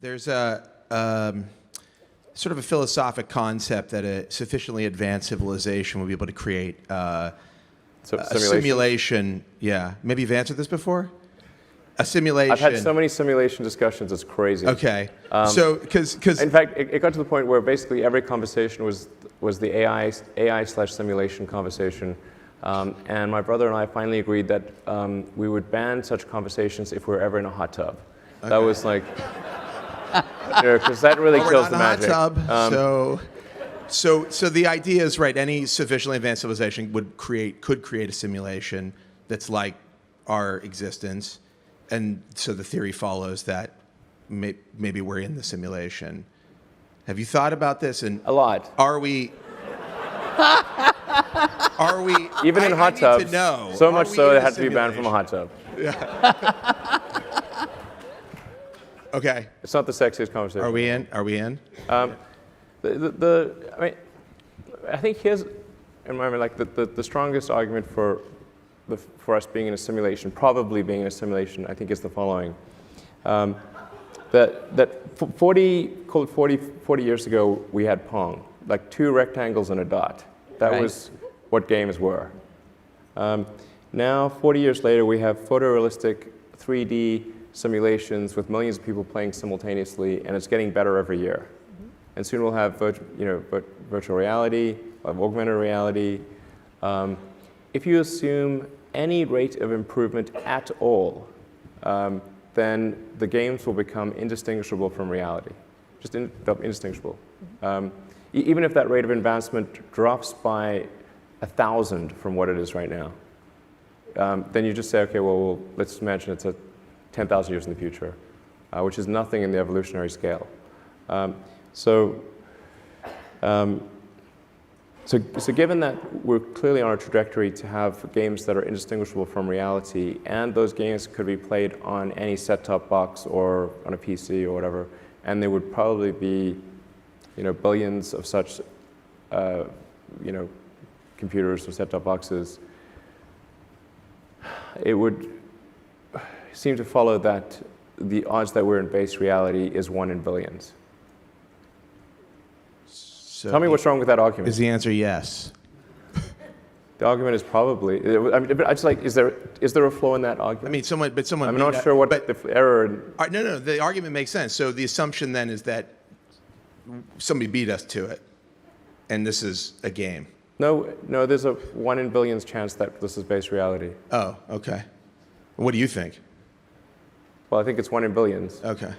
There's a sort of a philosophic concept that a sufficiently advanced civilization will be able to create a simulation. Yeah, maybe you've answered this before. A simulation. I've had so many simulation discussions; it's crazy. Okay, so because in fact, it got to the point where basically every conversation was the AI/simulation conversation, and my brother and I finally agreed that we would ban such conversations if we were ever in a hot tub. Okay. That was like, because that really kills the magic. Hot tub, so the idea is right. Any sufficiently advanced civilization could create a simulation that's like our existence. And so the theory follows that maybe we're in the simulation. Have you thought about this? And a lot. Are we? Even in hot tubs? To know, so much so it had to be banned from a hot tub. Yeah. Okay. It's not the sexiest conversation. Are we in? Are we in? I mean, I think here's, in my mind, like the strongest argument for us being in a simulation, probably being in a simulation, I think is the following. That 40 years ago, we had Pong, like two rectangles and a dot. That was what games were. Now, 40 years later, we have photorealistic 3D simulations with millions of people playing simultaneously, and it's getting better every year. Mm-hmm. And soon we'll have virtual reality, augmented reality. If you assume any rate of improvement at all, then the games will become indistinguishable from reality, just indistinguishable. Even if that rate of advancement drops by 1,000 from what it is right now, then you just say, okay, well, let's imagine it's 10,000 years in the future, which is nothing in the evolutionary scale. So given that we're clearly on a trajectory to have games that are indistinguishable from reality, and those games could be played on any set-top box or on a PC or whatever, and there would probably be, billions of such, computers or set-top boxes, it would seem to follow that the odds that we're in base reality is 1 in billions. So tell me what's wrong with that argument. Is the answer yes? The argument is probably. I mean, but I just like, is there a flaw in that argument? I mean, someone. I'm not sure what the error. No. The argument makes sense. So the assumption then is that somebody beat us to it, and this is a game. No. There's a 1 in billions chance that this is base reality. Oh, okay. What do you think? Well, I think it's 1 in billions. Okay.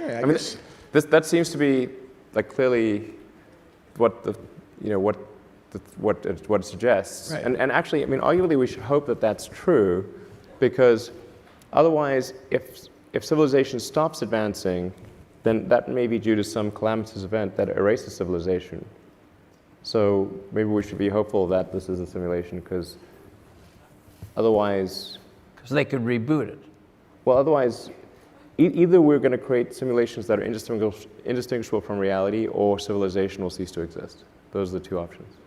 Yeah, I mean, that seems to be like clearly what it suggests. Right. And actually, I mean, arguably, we should hope that that's true, because otherwise, if civilization stops advancing, then that may be due to some calamitous event that erases civilization. So maybe we should be hopeful that this is a simulation, because otherwise. Because they could reboot it. Well, otherwise, either we're going to create simulations that are indistinguishable from reality, or civilization will cease to exist. Those are the two options.